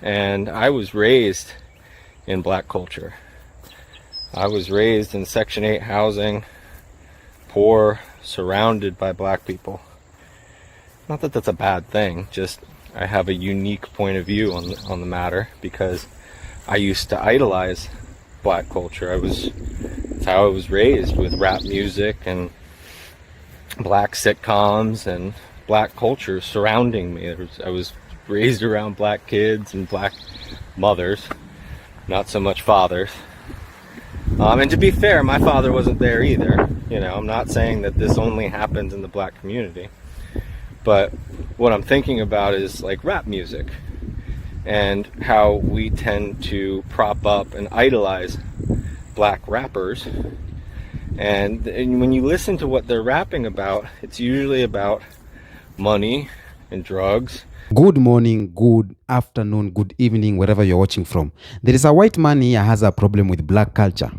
And I was raised in black culture. I was raised in Section 8 housing, poor, surrounded by black people. Not that that's a bad thing, just I have a unique point of view on the matter because I used to idolize black culture. That's how I was raised, with rap music and black sitcoms and black culture surrounding me. I was raised around black kids and black mothers, not so much fathers. And to be fair, my father wasn't there either. You know, I'm not saying that this only happens in the black community. But what I'm thinking about is like rap music and how we tend to prop up and idolize black rappers. And when you listen to what they're rapping about, it's usually about money and drugs. Good morning, good afternoon, good evening, wherever you're watching from. There is a white man here has a problem with black culture.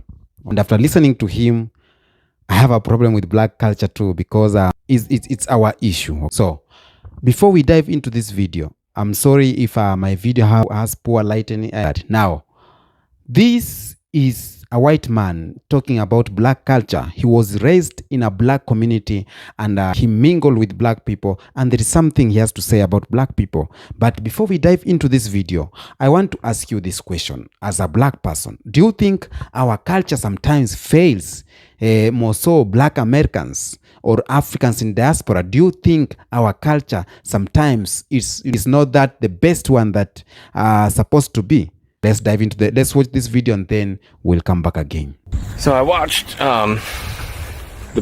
And after listening to him, I have a problem with black culture too, because it's our issue. So before we dive into this video, I'm sorry if my video has poor lighting. Now, this is a white man talking about black culture. He was raised in a black community and he mingled with black people, and there is something he has to say about black people. But before we dive into this video, I want to ask you this question. As a black person, do you think our culture sometimes fails, more so black Americans or Africans in diaspora? Do you think our culture sometimes is not that the best one that supposed to be? Let's dive into let's watch this video and then we'll come back again. So I watched The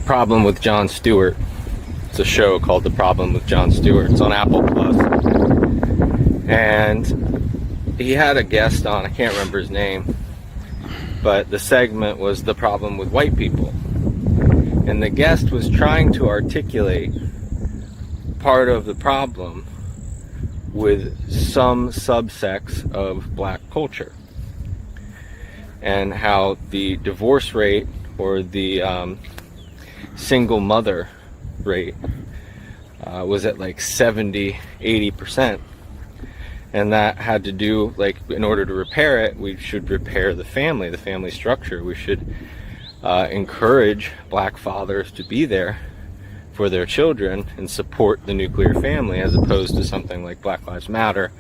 Problem with John Stewart. It's a show called The Problem with John Stewart. It's on Apple Plus. And he had a guest on, I can't remember his name, but the segment was The Problem with White People. And the guest was trying to articulate part of the problem with some subsects of black culture, and how the divorce rate or the single mother rate was at like 70-80%, and that had to do, like, in order to repair it, we should repair the family structure. We should encourage black fathers to be there for their children and support the nuclear family, as opposed to something like Black Lives Matter,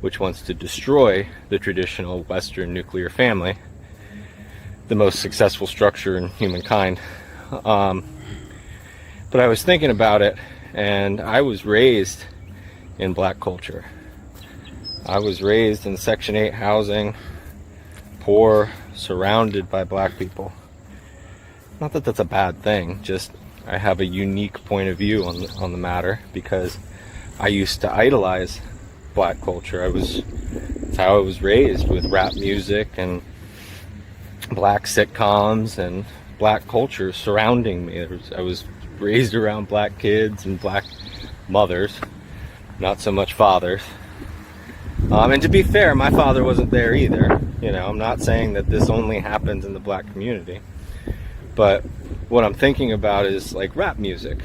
which wants to destroy the traditional Western nuclear family, the most successful structure in humankind. But I was thinking about it, and I was raised in black culture. I was raised in Section 8 housing, poor, surrounded by black people. Not that that's a bad thing, just I have a unique point of view on the matter because I used to idolize black culture. That's how I was raised, with rap music and black sitcoms and black culture surrounding me. I was raised around black kids and black mothers, not so much fathers. And to be fair, my father wasn't there either. You know, I'm not saying that this only happens in the black community. But what I'm thinking about is like rap music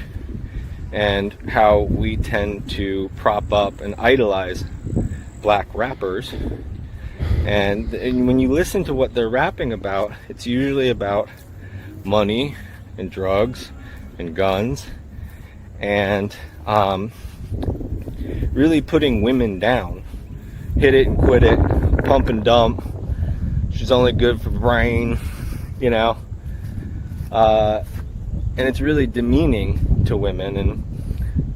and how we tend to prop up and idolize black rappers. And when you listen to what they're rapping about, it's usually about money and drugs and guns and really putting women down. Hit it and quit it, pump and dump. She's only good for brain, you know. And it's really demeaning to women, and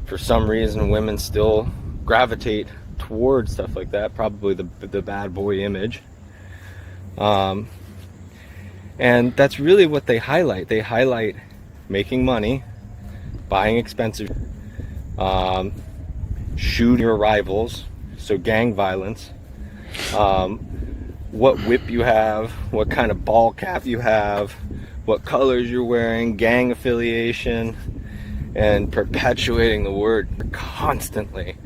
for some reason women still gravitate towards stuff like that, probably the bad boy image. And that's really what they highlight. They highlight making money, buying expensive, shooting your rivals, so gang violence, what whip you have, what kind of ball cap you have, what colors you're wearing, gang affiliation, and perpetuating the word constantly.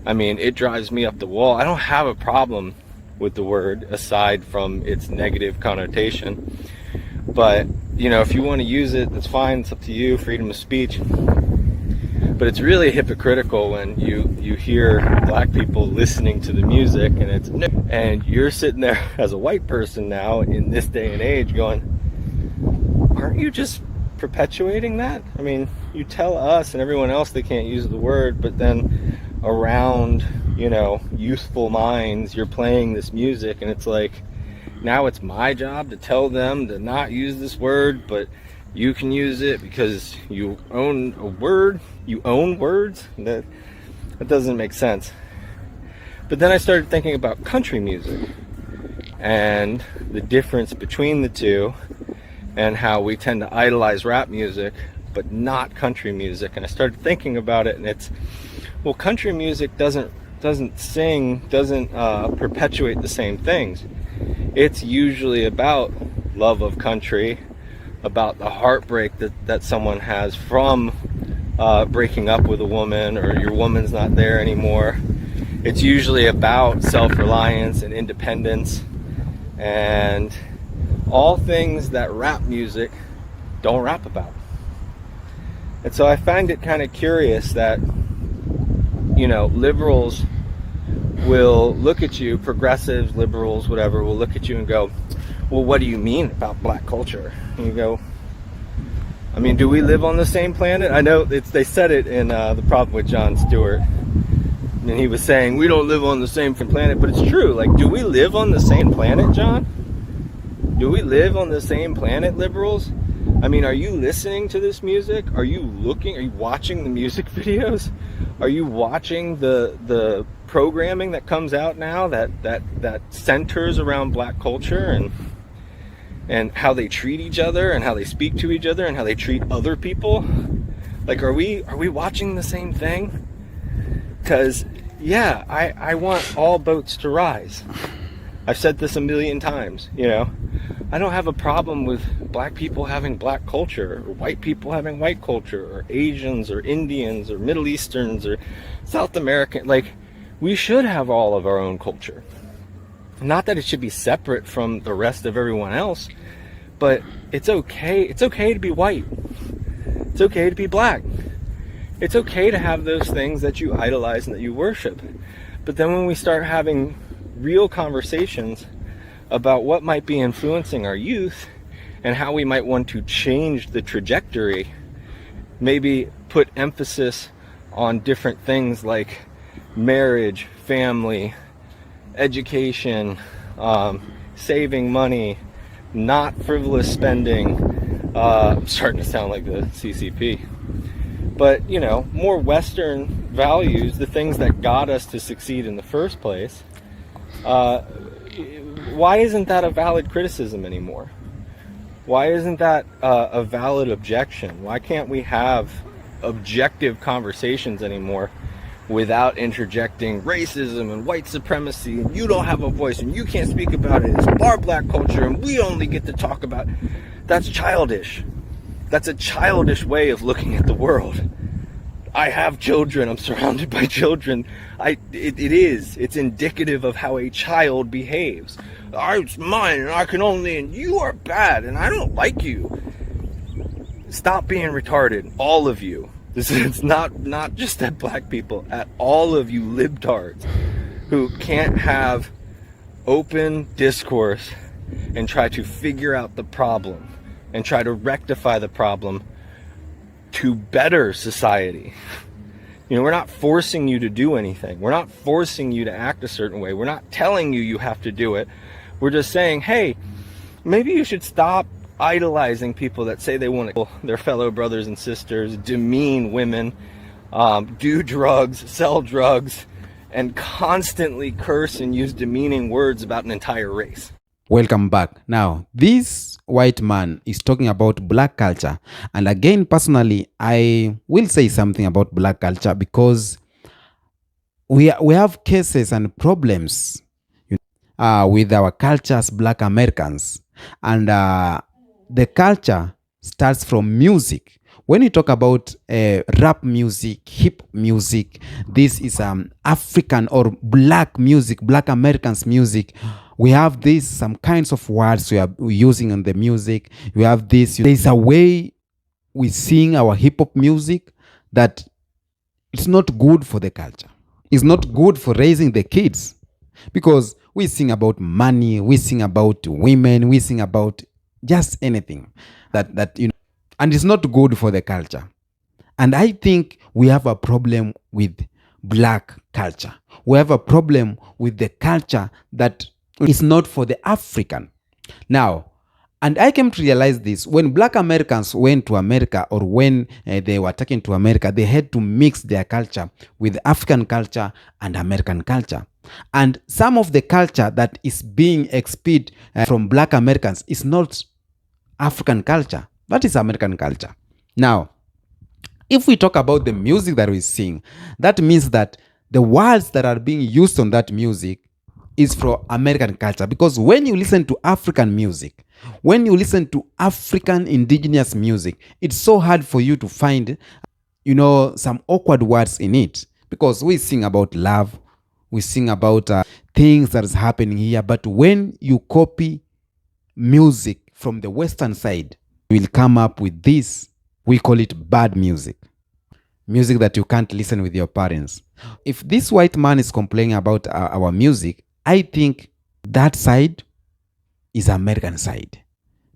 I mean, it drives me up the wall. I don't have a problem with the word aside from its negative connotation. But, you know, if you want to use it, that's fine. It's up to you, freedom of speech. But it's really hypocritical when you hear black people listening to the music and you're sitting there as a white person now in this day and age going, aren't you just perpetuating that? I mean, you tell us and everyone else they can't use the word, but then around, youthful minds, you're playing this music, and it's like, now it's my job to tell them to not use this word, but you can use it because you own a word, you own words. That doesn't make sense. But then I started thinking about country music and the difference between the two, and how we tend to idolize rap music but not country music. And I started thinking about it, and it's, well, country music doesn't perpetuate the same things. It's usually about love of country, about the heartbreak that someone has from breaking up with a woman, or your woman's not there anymore. It's usually about self-reliance and independence, and all things that rap music don't rap about. And so I find it kind of curious that, liberals will look at you, progressives, liberals, whatever, will look at you and go, well, what do you mean about black culture? And you go, I mean, do we live on the same planet? I know they said it in The Problem with John Stewart. And he was saying, we don't live on the same planet, but it's true. Like, do we live on the same planet, John? Do we live on the same planet, liberals? I mean, are you listening to this music? Are you watching the music videos? Are you watching the programming that comes out now that centers around black culture and how they treat each other and how they speak to each other and how they treat other people? Like, are we watching the same thing? Because, yeah, I want all boats to rise. I've said this a million times, I don't have a problem with black people having black culture, or white people having white culture, or Asians, or Indians, or Middle Easterns, or South American. Like, we should have all of our own culture. Not that it should be separate from the rest of everyone else, but it's okay. It's okay to be white. It's okay to be black. It's okay to have those things that you idolize and that you worship. But then when we start having real conversations about what might be influencing our youth and how we might want to change the trajectory, maybe put emphasis on different things like marriage, family, education, saving money, not frivolous spending. I'm starting to sound like the CCP. But, more Western values, the things that got us to succeed in the first place. Why isn't that a valid criticism anymore? Why isn't that a valid objection? Why can't we have objective conversations anymore without interjecting racism and white supremacy, and you don't have a voice and you can't speak about it, it's our black culture and we only get to talk about it? That's childish. That's a childish way of looking at the world. I have children, I'm surrounded by children. It's indicative of how a child behaves. It's mine and I can only, and you are bad and I don't like you. Stop being retarded, all of you. It's not just at black people, at all of you libtards who can't have open discourse and try to figure out the problem and try to rectify the problem to better society. We're not forcing you to do anything. We're not forcing you to act a certain way. We're not telling you have to do it. We're just saying, hey, maybe you should stop idolizing people that say they want to kill their fellow brothers and sisters, demean women, do drugs, sell drugs, and constantly curse and use demeaning words about an entire race. Welcome back. Now, this white man is talking about black culture. And again, personally, I will say something about black culture because we have cases and problems with our culture as black Americans. And the culture starts from music. When you talk about rap music, hip music, this is African or black music, black Americans music. We have some kinds of words we are using in the music. We have this. There's a way we sing our hip hop music that It's not good for the culture. It's not good for raising the kids, because we sing about money, we sing about women, we sing about just anything that and it's not good for the culture. And I think we have a problem with black culture. We have a problem with the culture that is not for the African. Now, and I came to realize this when black Americans went to America, or when they were taken to America, they had to mix their culture with African culture and American culture. And some of the culture that is being expelled from black Americans is not African culture, that is American culture. Now, if we talk about the music that we sing, that means that the words that are being used on that music is for American culture. Because when you listen to African music, when you listen to African indigenous music, it's so hard for you to find, some awkward words in it. Because we sing about love, we sing about things that is happening here. But when you copy music from the Western side, you will come up with this. We call it bad music. Music that you can't listen with your parents. If this white man is complaining about our music, I think that side is American side,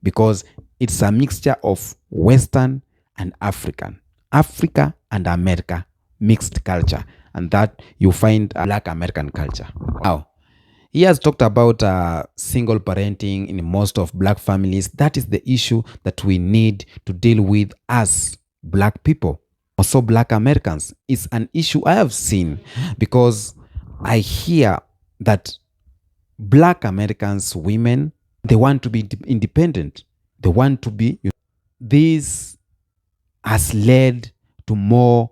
because it's a mixture of Western and African. Africa and America mixed culture, and that you find Black American culture. Now, he has talked about single parenting in most of black families. That is the issue that we need to deal with as black people. Also, black Americans is an issue I have seen, because I hear that black Americans, women, they want to be independent. They want to be. This has led to more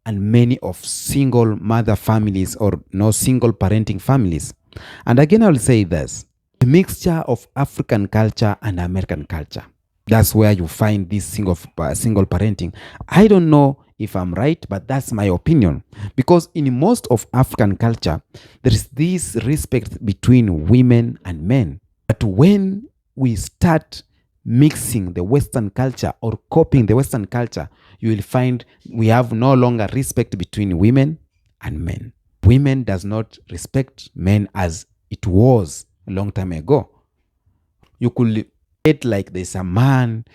and many of single mother families, or no single parenting families. And again, I will say this: the mixture of African culture and American culture. That's where you find this single parenting. I don't know if I'm right, but that's my opinion. Because in most of African culture, there is this respect between women and men. But when we start mixing the Western culture or copying the Western culture, you will find we have no longer respect between women and men. Women does not respect men as it was a long time ago. You could get like there's a man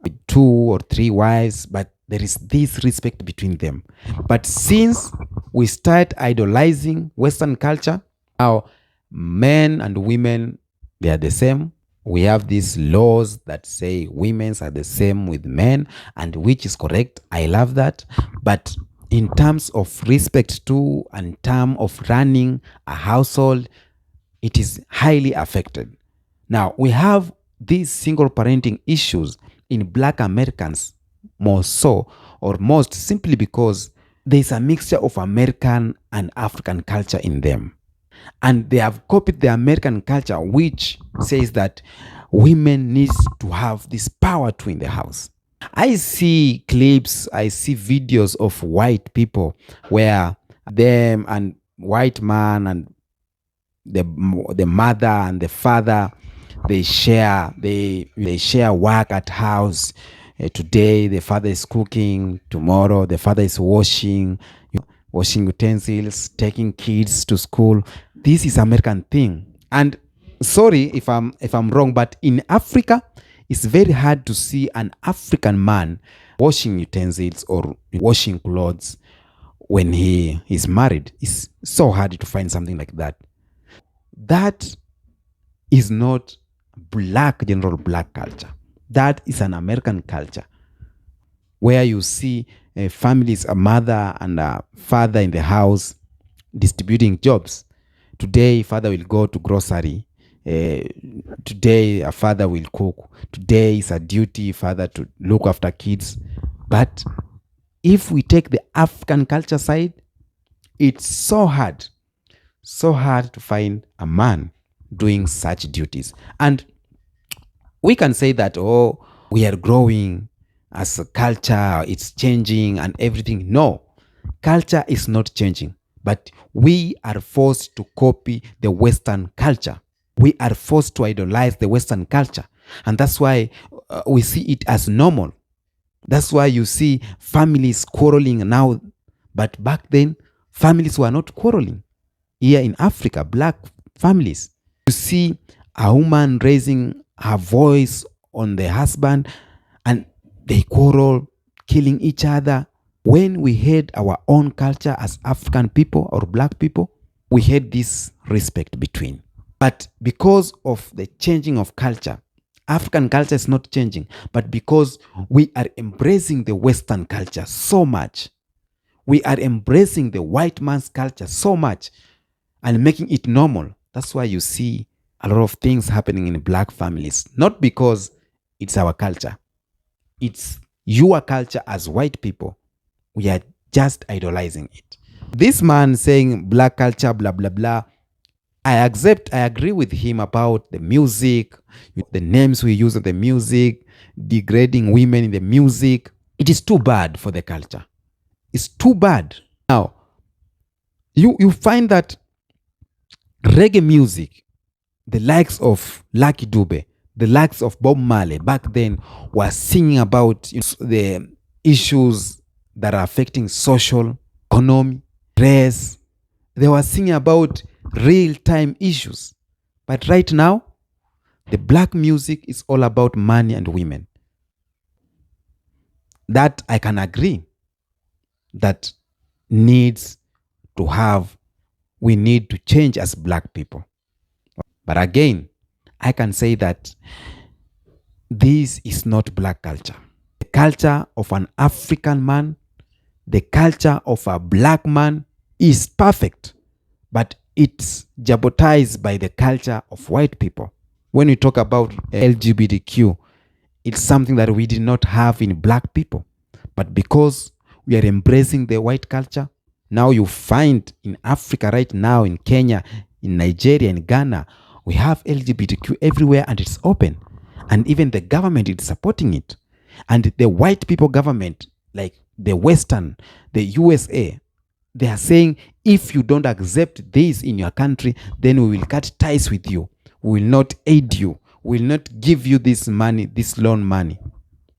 with 2 or 3 wives, but there is this respect between them. But since we start idolizing Western culture, now men and women, they are the same. We have these laws that say women are the same with men, and which is correct. I love that. But in terms of respect to, and term of running a household, it is highly affected. Now, we have these single parenting issues in black Americans more so, or most simply because there's a mixture of American and African culture in them. And they have copied the American culture, which says that women need to have this power too in the house. I see clips, I see videos of white people where them and white man and the mother and the father, they share work at house. Today the father is cooking, tomorrow the father is washing utensils, taking kids to school. This is American thing. And sorry if I'm wrong, but in Africa, it's very hard to see an African man washing utensils or washing clothes when he is married. It's so hard to find something like that. That is not general black culture. That is an American culture, where you see families, a mother and a father in the house distributing jobs. Today, father will go to grocery. Today, a father will cook. Today is a duty father to look after kids. But if we take the African culture side, it's so hard to find a man doing such duties. And we can say that, oh, we are growing as a culture, it's changing and everything. No, culture is not changing, but we are forced to copy the Western culture. We are forced to idolize the Western culture. And that's why we see it as normal. That's why you see families quarreling now. But back then, families were not quarreling. Here in Africa, black families, you see a woman raising her voice on the husband and they quarrel, killing each other. When we had our own culture as African people or black people, we had this respect between. But because of the changing of culture, African culture is not changing, but because we are embracing the Western culture so much, we are embracing the white man's culture so much and making it normal. That's why you see a lot of things happening in black families. Not because it's our culture, it's your culture as white people. We are just idolizing it. This man saying black culture, blah, blah, blah. I agree with him about the music, the names we use of the music, degrading women in the music. It is too bad for the culture. It's too bad. Now, you find that reggae music, the likes of Lucky Dube, the likes of Bob Marley back then were singing about the issues that are affecting social, economy, race. They were singing about real-time issues. But right now, the black music is all about money and women. That I can agree. That needs to have, we need to change as black people. But again, I can say that this is not black culture. The culture of an African man, the culture of a black man is perfect, but it's jeopardized by the culture of white people. When we talk about LGBTQ, it's something that we did not have in black people. But because we are embracing the white culture, now you find in Africa right now, in Kenya, in Nigeria, in Ghana, we have LGBTQ everywhere and it's open. And even the government is supporting it. And the white people government, like the Western, the USA, they are saying, if you don't accept this in your country, then we will cut ties with you. We will not aid you. We will not give you this money, this loan money.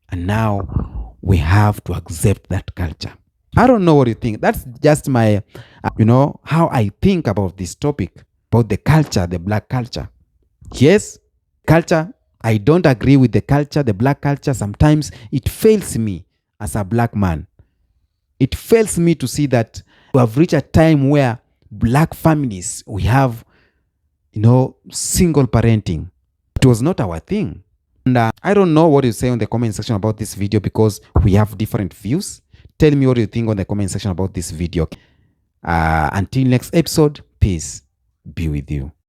And now we have to accept that culture. I don't know what you think. That's just my, how I think about this topic, about the culture, the black culture. Yes, culture, I don't agree with the culture, the black culture. Sometimes it fails me as a black man. It fails me to see that we have reached a time where black families, we have, single parenting. It was not our thing. And I don't know what you say in the comment section about this video because we have different views. Tell me what you think on the comment section about this video. Until next episode, peace be with you.